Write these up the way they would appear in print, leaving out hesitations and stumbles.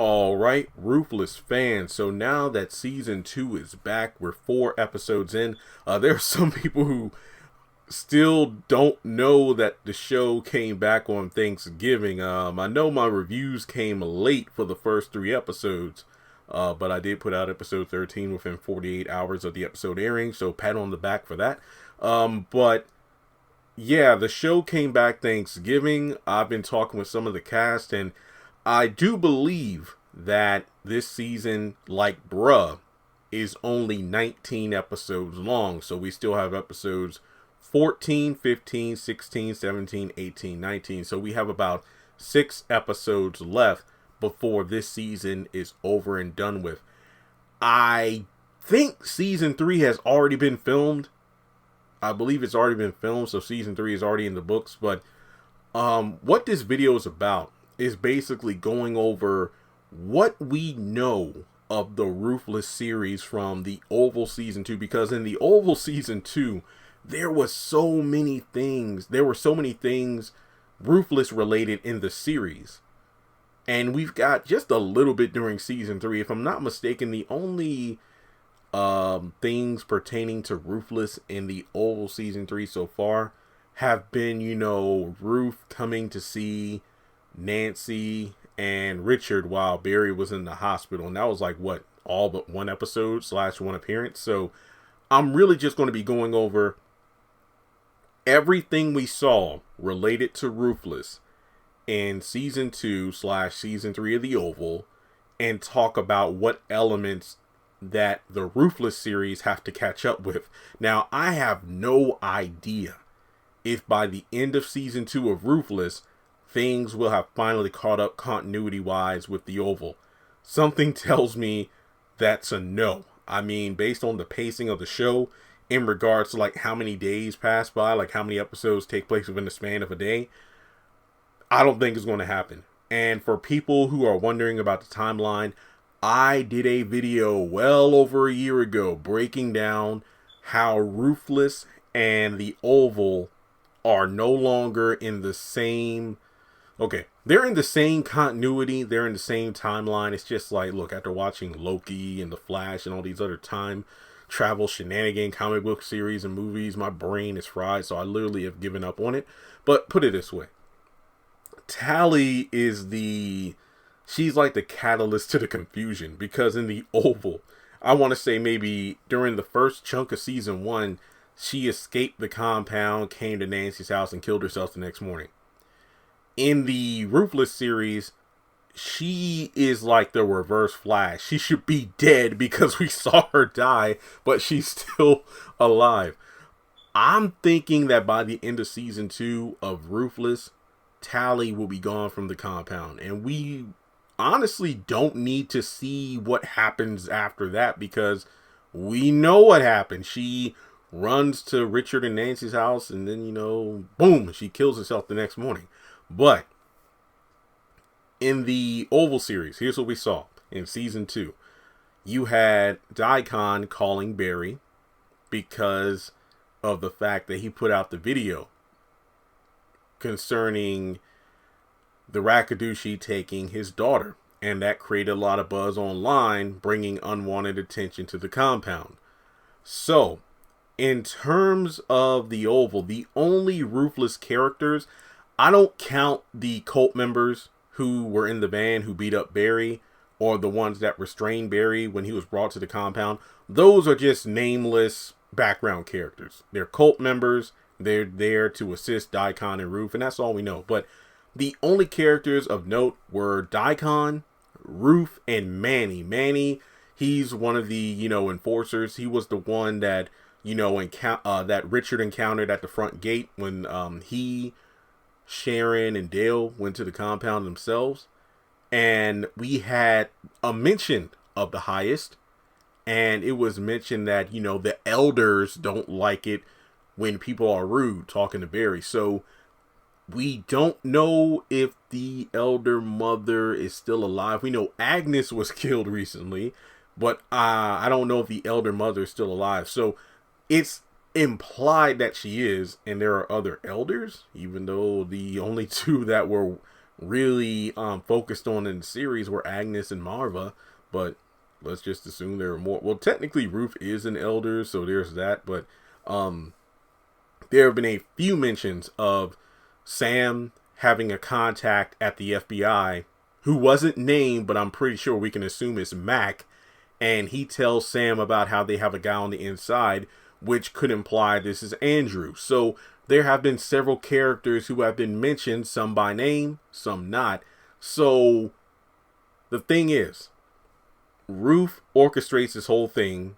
All right, Ruthless fans. So now that season 2 is back, we're 4 episodes in. There are some people who still don't know that the show came back on Thanksgiving. I know my reviews came late for the first 3 episodes, but I did put out episode 13 within 48 hours of the episode airing, so pat on the back for that. But yeah, the show came back Thanksgiving. I've been talking with some of the cast, and I do believe that this season, like Bruh, is only 19 episodes long. So we still have episodes 14, 15, 16, 17, 18, 19. So we have about 6 episodes left before this season is over and done with. I think season 3 has already been filmed. I believe it's already been filmed, so season 3 is already in the books. But what this video is about is basically going over what we know of the Ruthless series from the Oval Season 2. Because in the Oval Season 2, there were so many things Ruthless related in the series. And we've got just a little bit during Season 3. If I'm not mistaken, the only things pertaining to Ruthless in the Oval Season 3 so far have been, Ruth coming to see Nancy and Richard while Barry was in the hospital. And that was like, all but 1 episode / 1 appearance. So I'm really just going to be going over everything we saw related to Ruthless in season 2 / season 3 of the Oval, and talk about what elements that the Ruthless series have to catch up with. Now, I have no idea if by the end of season 2 of Ruthless, things will have finally caught up continuity-wise with the Oval. Something tells me that's a no. I mean, based on the pacing of the show, in regards to like how many days pass by, like how many episodes take place within the span of a day, I don't think it's going to happen. And for people who are wondering about the timeline, I did a video well over a year ago breaking down how Ruthless and the Oval are no longer in the same... Okay, they're in the same continuity, they're in the same timeline. It's just like, look, after watching Loki and The Flash and all these other time travel shenanigan comic book series and movies, my brain is fried, so I literally have given up on it. But put it this way, Tally is she's like the catalyst to the confusion, because in the Oval, I want to say maybe during the first chunk of season 1, she escaped the compound, came to Nancy's house, and killed herself the next morning. In the Ruthless series, she is like the reverse Flash. She should be dead because we saw her die, but she's still alive. I'm thinking that by the end of season 2 of Ruthless, Tally will be gone from the compound. And we honestly don't need to see what happens after that, because we know what happened. She runs to Richard and Nancy's house, and then, boom, she kills herself the next morning. But in the Oval series, here's what we saw in season 2. You had Daikon calling Barry because of the fact that he put out the video concerning the Rakadushi taking his daughter. And that created a lot of buzz online, bringing unwanted attention to the compound. So, in terms of the Oval, the only Ruthless characters... I don't count the cult members who were in the van who beat up Barry, or the ones that restrained Barry when he was brought to the compound. Those are just nameless background characters. They're cult members. They're there to assist Daikon and Ruth, and that's all we know. But the only characters of note were Daikon, Ruth, and Manny. Manny, he's one of the, enforcers. He was the one that, that Richard encountered at the front gate when Sharon and Dale went to the compound themselves. And we had a mention of the Highest, and it was mentioned that, the elders don't like it when people are rude talking to Barry. So we don't know if the elder mother is still alive. We know Agnes was killed recently, but I don't know if the elder mother is still alive. So it's implied that she is, and there are other elders, even though the only 2 that were really focused on in the series were Agnes and Marva, but let's just assume there are more. Well, technically Ruth is an elder, so there's that, but there have been a few mentions of Sam having a contact at the FBI who wasn't named, but I'm pretty sure we can assume it's Mac, and he tells Sam about how they have a guy on the inside, which could imply this is Andrew. So there have been several characters who have been mentioned, some by name, some not. So the thing is, Ruth orchestrates this whole thing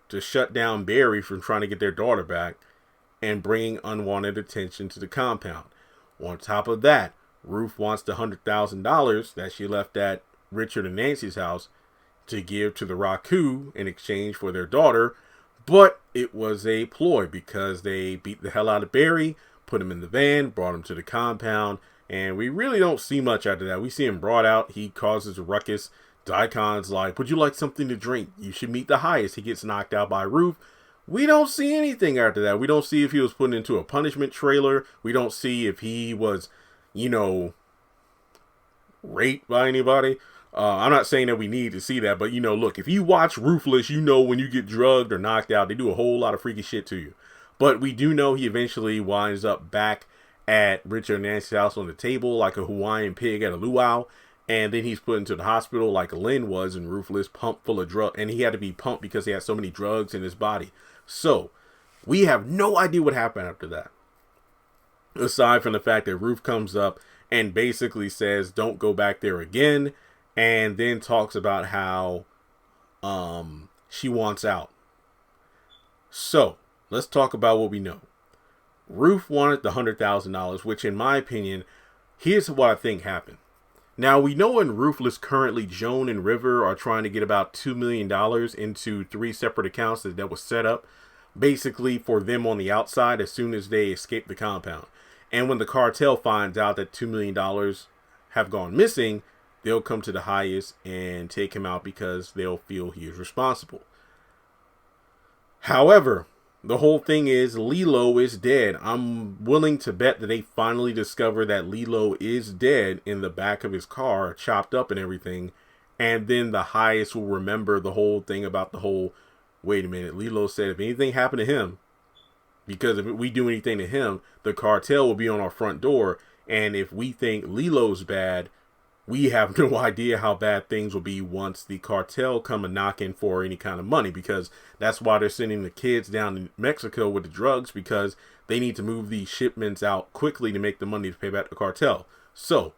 to shut down Barry from trying to get their daughter back and bringing unwanted attention to the compound. On top of that, Ruth wants the $100,000 that she left at Richard and Nancy's house to give to the Raku in exchange for their daughter, but it was a ploy because they beat the hell out of Barry, put him in the van, brought him to the compound, and we really don't see much after that. We see him brought out, he causes a ruckus. Daikon's like, would you like something to drink? You should meet the highest. He gets knocked out by Ruth. We don't see anything after that. We don't see if he was put into a punishment trailer. We don't see if he was, raped by anybody. I'm not saying that we need to see that, but look, if you watch Ruthless, when you get drugged or knocked out, they do a whole lot of freaky shit to you. But we do know he eventually winds up back at Richard and Nancy's house on the table like a Hawaiian pig at a luau. And then he's put into the hospital like Lynn was in Ruthless, pumped full of drugs. And he had to be pumped because he had so many drugs in his body. So we have no idea what happened after that. Aside from the fact that Ruth comes up and basically says, don't go back there again. And then talks about how she wants out. So let's talk about what we know. Ruth wanted the $100,000, which in my opinion, here's what I think happened. Now, we know in Ruthless currently Joan and River are trying to get about $2 million into 3 separate accounts that was set up basically for them on the outside as soon as they escape the compound. And when the cartel finds out that $2 million have gone missing, they'll come to the highest and take him out because they'll feel he is responsible. However, the whole thing is Lilo is dead. I'm willing to bet that they finally discover that Lilo is dead in the back of his car, chopped up and everything. And then the highest will remember the whole thing about the whole, wait a minute, Lilo said if anything happened to him, because if we do anything to him, the cartel will be on our front door. And if we think Lilo's bad, we have no idea how bad things will be once the cartel come and knock in for any kind of money, because that's why they're sending the kids down to Mexico with the drugs, because they need to move these shipments out quickly to make the money to pay back the cartel. So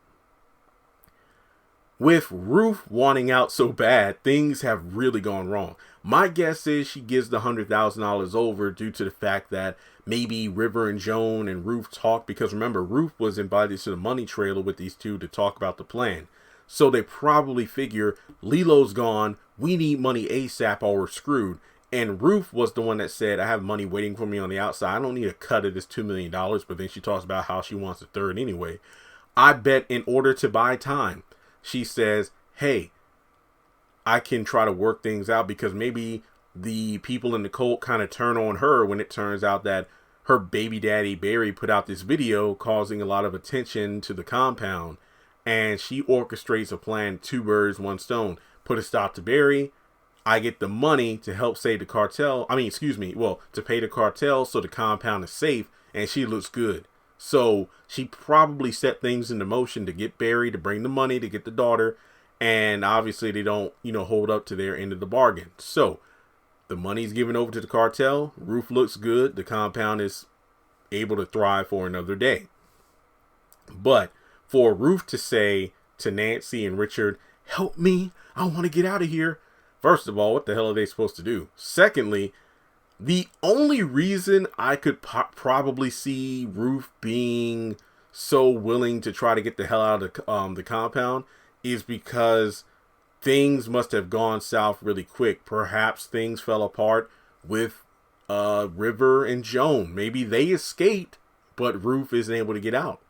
with Ruth wanting out so bad, things have really gone wrong. My guess is she gives the $100,000 over due to the fact that maybe River and Joan and Ruth talked, because remember, Ruth was invited to the money trailer with these two to talk about the plan. So they probably figure Lilo's gone, we need money ASAP or we're screwed. And Ruth was the one that said, I have money waiting for me on the outside. I don't need a cut of this $2 million. But then she talks about how she wants a third anyway. I bet in order to buy time, she says, hey, I can try to work things out, because maybe the people in the cult kind of turn on her when it turns out that her baby daddy Barry put out this video causing a lot of attention to the compound, and she orchestrates a plan, 2 birds, 1 stone. Put a stop to Barry. I get the money to help save the cartel. To pay the cartel so the compound is safe, and she looks good. So she probably set things into motion to get Barry, to bring the money, to get the daughter. And obviously they don't, hold up to their end of the bargain. So the money's given over to the cartel. Ruth looks good. The compound is able to thrive for another day. But for Ruth to say to Nancy and Richard, help me, I want to get out of here. First of all, what the hell are they supposed to do? Secondly, the only reason I could probably see Ruth being so willing to try to get the hell out of the compound is because things must have gone south really quick. Perhaps things fell apart with River and Joan. Maybe they escaped, but Ruth isn't able to get out.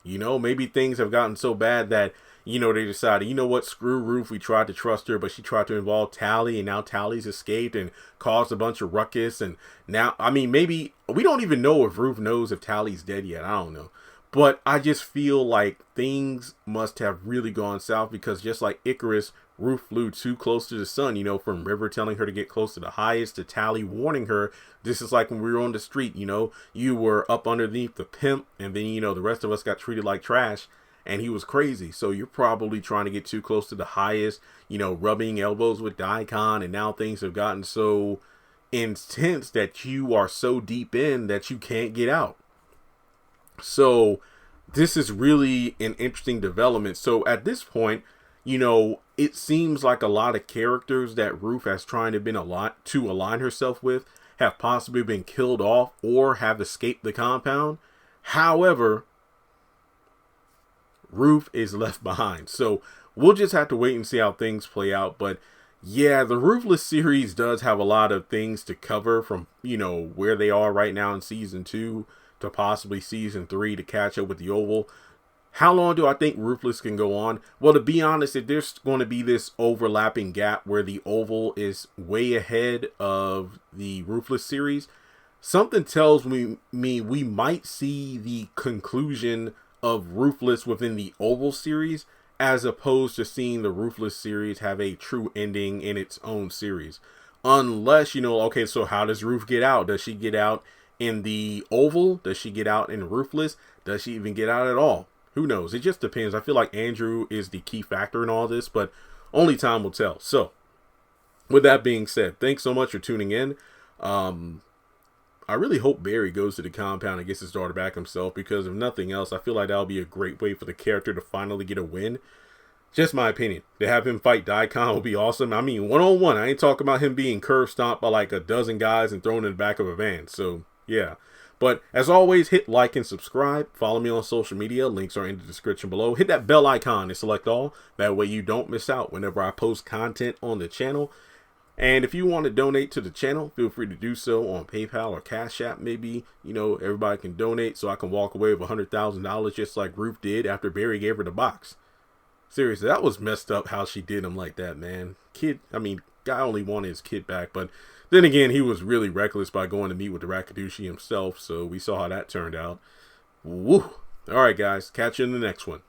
Maybe things have gotten so bad that, they decided, what, screw Ruth. We tried to trust her, but she tried to involve Tally, and now Tally's escaped and caused a bunch of ruckus. And now, maybe we don't even know if Ruth knows if Tally's dead yet. I don't know. But I just feel like things must have really gone south, because just like Icarus, Ruth flew too close to the sun, you know, from River telling her to get close to the highest to Tally warning her. This is like when we were on the street, you know, you were up underneath the pimp, and then, you know, the rest of us got treated like trash, and he was crazy. So you're probably trying to get too close to the highest, you know, rubbing elbows with Daikon, and now things have gotten so intense that you are so deep in that you can't get out. So this is really an interesting development. So at this point, you know, it seems like a lot of characters that Ruth has trying to align herself with have possibly been killed off or have escaped the compound. However, Ruth is left behind. So we'll just have to wait and see how things play out. But yeah, the Ruthless series does have a lot of things to cover, from, you know, where they are right now in season 2 to possibly season 3 to catch up with the Oval. How long do I think Ruthless can go on? Well, to be honest, if there's going to be this overlapping gap where the Oval is way ahead of the Ruthless series, something tells me we might see the conclusion of Ruthless within the Oval series, as opposed to seeing the Ruthless series have a true ending in its own series. Unless, you know, okay, so how does Ruth get out? Does she get out in the Oval? Does she get out in Ruthless? Does she even get out at all? Who knows? It just depends. I feel like Andrew is the key factor in all this, but only time will tell. So, with that being said, thanks so much for tuning in. I really hope Barry goes to the compound and gets his daughter back himself, because if nothing else, I feel like that'll be a great way for the character to finally get a win. Just my opinion. To have him fight Daikon would be awesome. I mean, one-on-one. I ain't talking about him being curve stomped by like a dozen guys and thrown in the back of a van. So, yeah. But as always, hit like and subscribe. Follow me on social media. Links are in the description below. Hit that bell icon and select all. That way you don't miss out whenever I post content on the channel. And if you want to donate to the channel, feel free to do so on PayPal or Cash App. Maybe, you know, everybody can donate so I can walk away with $100,000 just like Ruth did after Barry gave her the box. Seriously, that was messed up how she did him like that, man. Guy only wanted his kid back, but then again, he was really reckless by going to meet with the Rakadushi himself, so we saw how that turned out. Woo! Alright guys, catch you in the next one.